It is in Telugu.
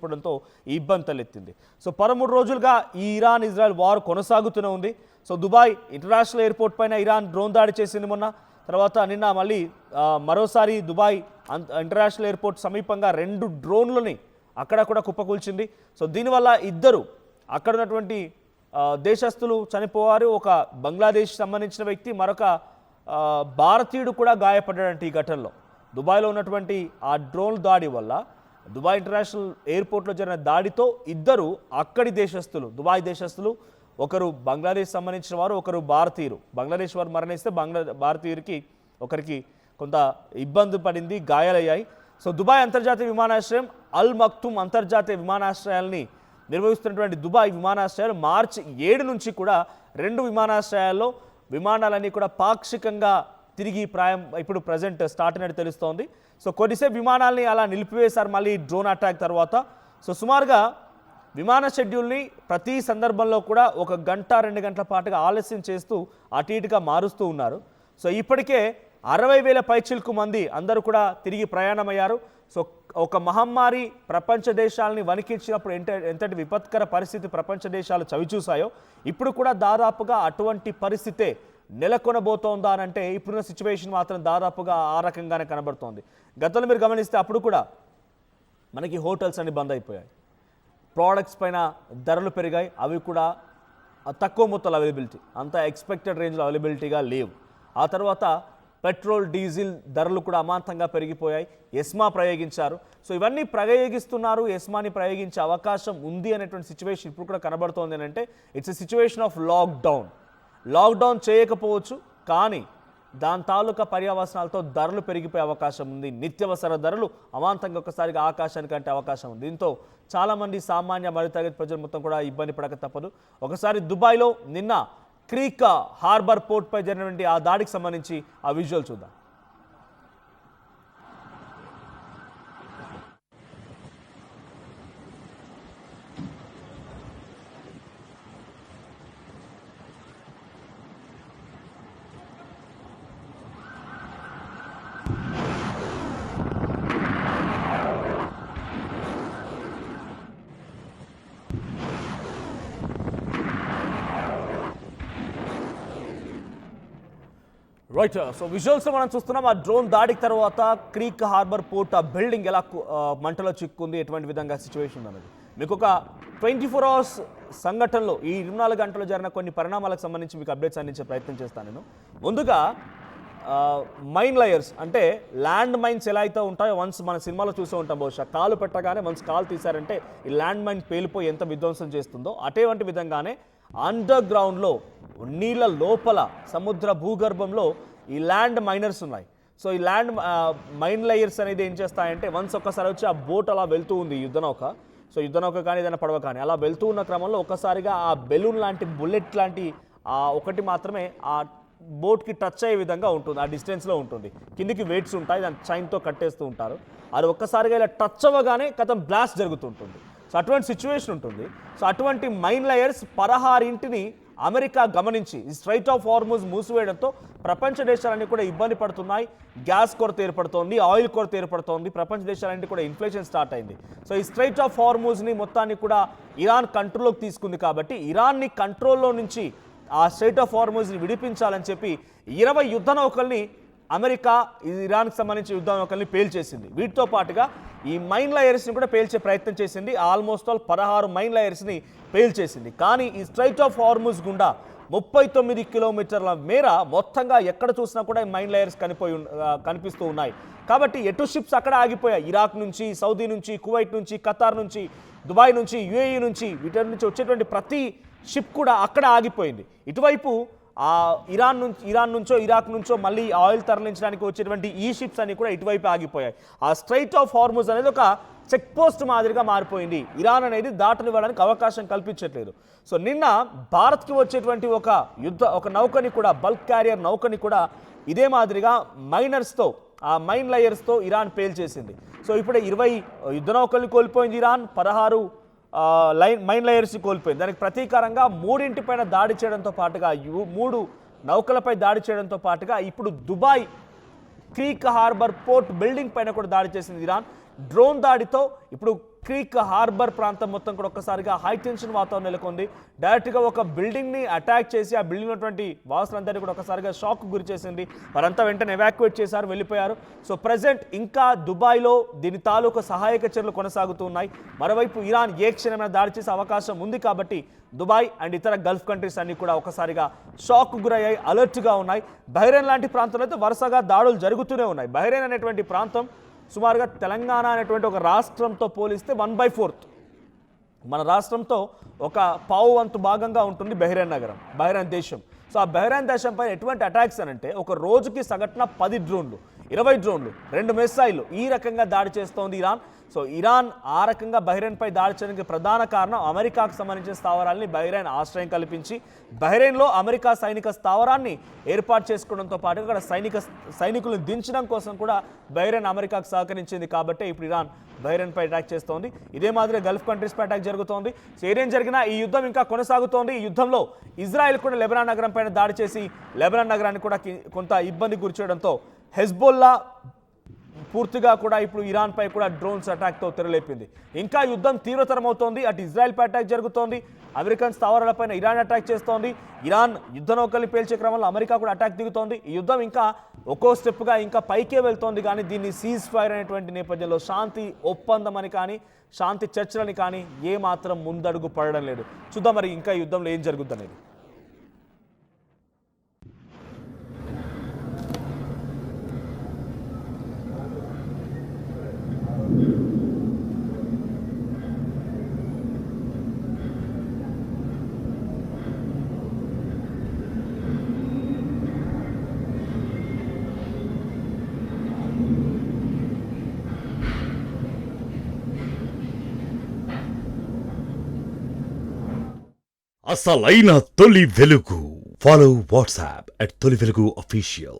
లేకపోవడంతో ఈ ఇబ్బంది తలెత్తింది. సో 13 రోజులుగా ఈ ఇరాన్ ఇజ్రాయెల్ వార్ కొనసాగుతూనే ఉంది. సో దుబాయ్ ఇంటర్నేషనల్ ఎయిర్పోర్ట్ పైన ఇరాన్ డ్రోన్ దాడి చేసింది మొన్న. తర్వాత నిన్న మళ్ళీ మరోసారి దుబాయ్ ఇంటర్నేషనల్ ఎయిర్పోర్ట్ సమీపంగా 2 డ్రోన్లని అక్కడ కూడా కుప్పకూల్చింది. సో దీనివల్ల ఇద్దరు అక్కడ ఉన్నటువంటి దేశస్తులు చనిపోయారు. ఒక బంగ్లాదేశ్ సంబంధించిన వ్యక్తి, మరొక భారతీయుడు కూడా గాయపడ్డాడంటే ఈ ఘటనలో. దుబాయ్లో ఉన్నటువంటి ఆ డ్రోన్ దాడి వల్ల దుబాయ్ ఇంటర్నేషనల్ ఎయిర్పోర్ట్లో జరిగిన దాడితో ఇద్దరు అక్కడి దేశస్తులు, దుబాయ్ దేశస్తులు, ఒకరు బంగ్లాదేశ్ సంబంధించిన వారు, ఒకరు భారతీయులు. బంగ్లాదేశ్ వారు మరణిస్తే భారతీయుడికి ఒకరికి కొంత ఇబ్బంది పడింది, గాయాలయ్యాయి. సో దుబాయ్ అంతర్జాతీయ విమానాశ్రయం, అల్ మక్తుమ్ అంతర్జాతీయ విమానాశ్రయాల్ని నిర్వహిస్తున్నటువంటి దుబాయ్ విమానాశ్రయాలు మార్చి 7 నుంచి కూడా 2 విమానాశ్రయాల్లో విమానాలన్నీ కూడా పాక్షికంగా తిరిగి ఇప్పుడు ప్రజెంట్ స్టార్ట్ అయినట్టు తెలుస్తోంది. సో కొద్దిసేపు విమానాలని అలా నిలిపివేశారు మళ్ళీ డ్రోన్ అటాక్ తర్వాత. సో సుమారుగా విమాన షెడ్యూల్ని ప్రతి సందర్భంలో కూడా 1 గంట 2 గంటల పాటుగా ఆలస్యం చేస్తూ అటు ఇటుగా మారుస్తూ ఉన్నారు. సో ఇప్పటికే 60,000 పైచిలకు మంది అందరూ కూడా తిరిగి ప్రయాణమయ్యారు. సో ఒక మహమ్మారి ప్రపంచ దేశాలని వణికించినప్పుడు ఎంతటి విపత్కర పరిస్థితి ప్రపంచ దేశాలు చవిచూసాయో ఇప్పుడు కూడా దాదాపుగా అటువంటి పరిస్థితే నెలకొనబోతోందా అని అంటే ఇప్పుడున్న సిచ్యువేషన్ మాత్రం దాదాపుగా ఆ రకంగానే కనబడుతోంది. గతంలో మీరు గమనిస్తే అప్పుడు కూడా మనకి హోటల్స్ అన్ని బంద్ అయిపోయాయి, ప్రోడక్ట్స్ పైన ధరలు పెరిగాయి, అవి కూడా తక్కువ మొత్తంలో అవైలబిలిటీ, అంత ఎక్స్పెక్టెడ్ రేంజ్లో అవైలబిలిటీగా లేవు. ఆ తర్వాత పెట్రోల్ డీజిల్ ధరలు కూడా అమాంతంగా పెరిగిపోయాయి. ఎస్మా ప్రయోగించారు. సో ఇవన్నీ ప్రయోగిస్తున్నారు, ఎస్మాని ప్రయోగించే అవకాశం ఉంది అనేటువంటి సిచ్యువేషన్ ఇప్పుడు కూడా కనబడుతోంది. అని అంటే it's a situation of lockdown చేయకపోవచ్చు, కానీ దాని తాలూకా పర్యవసనాలతో ధరలు పెరిగిపోయే అవకాశం ఉంది. నిత్యావసర ధరలు అమాంతంగా ఒక్కసారిగా ఆకాశానికి అంటే అవకాశం ఉంది. దీంతో చాలామంది సామాన్య మధ్యతరగతి ప్రజలు మొత్తం కూడా ఇబ్బంది పడక తప్పదు. ఒకసారి దుబాయ్లో నిన్న క్రీక్ హార్బర్ పోర్ట్ పై జరిగినటువంటి ఆ దాడికి సంబంధించి ఆ విజువల్ చూద్దాం. రైట్. సో విజువల్స్లో మనం చూస్తున్నాం ఆ డ్రోన్ దాడికి తర్వాత క్రీక్ హార్బర్ పోర్ట్ ఆ బిల్డింగ్ ఎలా మంటలో చిక్కుంది, ఎటువంటి విధంగా సిచ్యువేషన్ అనేది మీకు ఒక 24 అవర్స్ సంఘటనలో ఈ 24 గంటలు జరిగిన కొన్ని పరిణామాలకు సంబంధించి మీకు అప్డేట్స్ అందించే ప్రయత్నం చేస్తాను నేను. ముందుగా మైన్ లేయర్స్ అంటే ల్యాండ్ మైన్స్ ఎలా అయితే ఉంటాయో వన్స్ మన సినిమాలో చూసే ఉంటాం, బహుశా కాలు పెట్టగానే వన్స్ కాలు తీశారంటే ఈ ల్యాండ్ మైన్ పేలిపోయి ఎంత విధ్వంసం చేస్తుందో అటువంటి విధంగానే అండర్ గ్రౌండ్లో నీళ్ళ లోపల సముద్ర భూగర్భంలో ఈ ల్యాండ్ మైనర్స్ ఉన్నాయి. సో ఈ ల్యాండ్ మైన్ లేయర్స్ అనేది ఏం చేస్తాయంటే వన్స్ ఒక్కసారి వచ్చి ఆ బోట్ అలా వెళ్తూ ఉంది, యుద్ధనౌక, సో యుద్ధనౌక కానీ ఏదైనా పడవ కానీ అలా వెళ్తూ ఉన్న క్రమంలో ఒక్కసారిగా ఆ బెలూన్ లాంటి బుల్లెట్ లాంటి ఒకటి మాత్రమే ఆ బోట్కి టచ్ అయ్యే విధంగా ఉంటుంది, ఆ డిస్టెన్స్లో ఉంటుంది. కిందికి వెయిట్స్ ఉంటాయి, దాన్ని చైన్తో కట్టేస్తూ ఉంటారు. అది ఒక్కసారిగా ఇలా టచ్ అవ్వగానే కథం బ్లాస్ట్ జరుగుతుంటుంది. సో అటువంటి సిచ్యువేషన్ ఉంటుంది. సో అటువంటి మైన్ లేయర్స్ 16 అమెరికా గమనించి ఈ స్ట్రైట్ ఆఫ్ హార్ముజ్ మూసివేయడంతో ప్రపంచ దేశాలన్నీ కూడా ఇబ్బంది పడుతున్నాయి. గ్యాస్ కొరత ఏర్పడుతోంది, ఆయిల్ కొరత ఏర్పడుతోంది, ప్రపంచ దేశాలన్నీ కూడా ఇన్ఫ్లేషన్ స్టార్ట్ అయింది. సో ఈ స్ట్రైట్ ఆఫ్ హార్ముజ్ని మొత్తాన్ని కూడా ఇరాన్ కంట్రోల్లోకి తీసుకుంది. కాబట్టి ఇరాన్ని కంట్రోల్లో నుంచి ఆ స్ట్రైట్ ఆఫ్ హార్ముజ్ని విడిపించాలని చెప్పి 20 యుద్ధ నౌకల్ని అమెరికా ఇరాన్కి సంబంధించి యుద్ధ నౌకల్ని పేల్చేసింది. వీటితో పాటుగా ఈ మైన్ లేయర్స్ని కూడా పేల్చే ప్రయత్నం చేసింది. ఆల్మోస్ట్ ఆల్ 16 మైన్ లేయర్స్ని పేల్చేసింది. కానీ ఈ స్ట్రైట్ ఆఫ్ హార్ముజ్ గుండా 39 కిలోమీటర్ల మేర మొత్తంగా ఎక్కడ చూసినా కూడా ఈ మైన్ లేయర్స్ కనిపిస్తూ ఉన్నాయి. కాబట్టి ఎటు షిప్స్ అక్కడ ఆగిపోయాయి. ఇరాక్ నుంచి, సౌదీ నుంచి, కువైట్ నుంచి, ఖతార్ నుంచి, దుబాయ్ నుంచి, యుఏఈ నుంచి, వీటి నుంచి వచ్చేటువంటి ప్రతి షిప్ కూడా అక్కడ ఆగిపోయింది. ఇటువైపు ఇరాన్ నుంచో ఇరాక్ నుంచో మళ్ళీ ఆయిల్ తరలించడానికి వచ్చేటువంటి ఈ షిప్స్ అన్ని కూడా ఇటువైపు ఆగిపోయాయి. ఆ స్ట్రైట్ ఆఫ్ హార్ముజ్ అనేది ఒక చెక్ పోస్ట్ మాదిరిగా మారిపోయింది. ఇరాన్ అనేది దాటనివ్వడానికి అవకాశం కల్పించట్లేదు. సో నిన్న భారత్కి వచ్చేటువంటి ఒక నౌకని కూడా, బల్క్ క్యారియర్ నౌకని కూడా ఇదే మాదిరిగా మైనర్స్తో, ఆ మైన్ లేయర్స్తో ఇరాన్ పేల్చేసింది. సో ఇప్పుడు 20 యుద్ధ నౌకల్ని కోల్పోయింది ఇరాన్, 16 మైన్ లేయర్స్ కోల్పోయింది. దానికి ప్రతీకారంగా 3 పైన దాడి చేయడంతో పాటుగా 3 నౌకలపై దాడి చేయడంతో పాటుగా ఇప్పుడు Dubai creek harbour port building పైన కూడా దాడి చేసింది ఇరాన్. డ్రోన్ దాడితో ఇప్పుడు క్రీక్ హార్బర్ ప్రాంతం మొత్తం కూడా ఒక్కసారిగా హై టెన్షన్ వాతావరణం నెలకొంది. డైరెక్ట్గా ఒక బిల్డింగ్ని అటాక్ చేసి ఆ బిల్డింగ్ ఉన్నటువంటి వాసులందరినీ కూడా ఒకసారిగా షాక్ గురి చేసింది. వారంతా వెంటనే ఎవాక్యుయేట్ చేశారు, వెళ్ళిపోయారు. సో ప్రజెంట్ ఇంకా దుబాయ్లో దీని తాలూకు సహాయక చర్యలు కొనసాగుతున్నాయి. మరోవైపు ఇరాన్ ఏ క్షణమైనా దాడి చేసే అవకాశం ఉంది కాబట్టి దుబాయ్ అండ్ ఇతర గల్ఫ్ కంట్రీస్ అన్ని కూడా ఒకసారిగా షాక్ గురయ్యాయి, అలర్ట్గా ఉన్నాయి. బహ్రెయిన్ లాంటి ప్రాంతంలో అయితే వరుసగా దాడులు జరుగుతూనే ఉన్నాయి. బహ్రెయిన్ అనేటువంటి ప్రాంతం సుమారుగా తెలంగాణ అనేటువంటి ఒక రాష్ట్రంతో పోలిస్తే 1/4 మన రాష్ట్రంతో ఒక పావు వంతు భాగంగా ఉంటుంది బహ్రెయిన్ నగరం, బహ్రెయిన్ దేశం. సో ఆ బహ్రెయిన్ దేశంపై ఎటువంటి అటాక్స్ అని అంటే ఒక రోజుకి సగటున 10 డ్రోన్లు, 20 డ్రోన్లు, 2 మిసైళ్ళు ఈ రకంగా దాడి చేస్తోంది ఇరాన్. సో ఇరాన్ ఆ రకంగా బహ్రెయిన్పై దాడి చేయడానికి ప్రధాన కారణం అమెరికాకు సంబంధించిన స్థావరాలని బహ్రెయిన్ ఆశ్రయం కల్పించి బహ్రెయిన్లో అమెరికా సైనిక స్థావరాన్ని ఏర్పాటు చేసుకోవడంతో పాటు అక్కడ సైనికులను దించడం కోసం కూడా బహ్రెయిన్ అమెరికాకు సహకరించింది. కాబట్టి ఇప్పుడు ఇరాన్ బహ్రెయిన్పై అటాక్ చేస్తోంది. ఇదే మాదిరి గల్ఫ్ కంట్రీస్పై అటాక్ జరుగుతోంది. సో ఏదేం జరిగినా ఈ యుద్ధం ఇంకా కొనసాగుతోంది. ఈ యుద్ధంలో ఇజ్రాయెల్ కూడా లెబనాన్ నగరం పైన దాడి చేసి లెబనాన్ నగరాన్ని కూడా కొంత ఇబ్బంది గురిచేయడంతో హెజ్బొల్లా పూర్తిగా కూడా ఇప్పుడు ఇరాన్ పై కూడా డ్రోన్స్ అటాక్తో తెరలేపింది. ఇంకా యుద్ధం తీవ్రతరమవుతోంది. అటు ఇజ్రాయెల్ పై అటాక్ జరుగుతోంది, అమెరికన్ స్థావరాలపైన ఇరాన్ అటాక్ చేస్తోంది. ఇరాన్ యుద్ధ నౌకల్ని పేల్చే క్రమంలో అమెరికా కూడా అటాక్ దిగుతోంది. ఈ యుద్ధం ఇంకా ఒక్కో స్టెప్గా ఇంకా పైకే వెళ్తోంది. కానీ దీన్ని సీజ్ ఫైర్ అనేటువంటి నేపథ్యంలో శాంతి ఒప్పందం అని కానీ శాంతి చర్చలని కానీ ఏమాత్రం ముందడుగు పడడం లేదు. చూద్దాం మరి ఇంకా యుద్ధంలో ఏం జరుగుద్ది అనేది. అసలైన తొలి వెలుగు. ఫాలో వాట్సాప్ @తొలి వెలుగు official.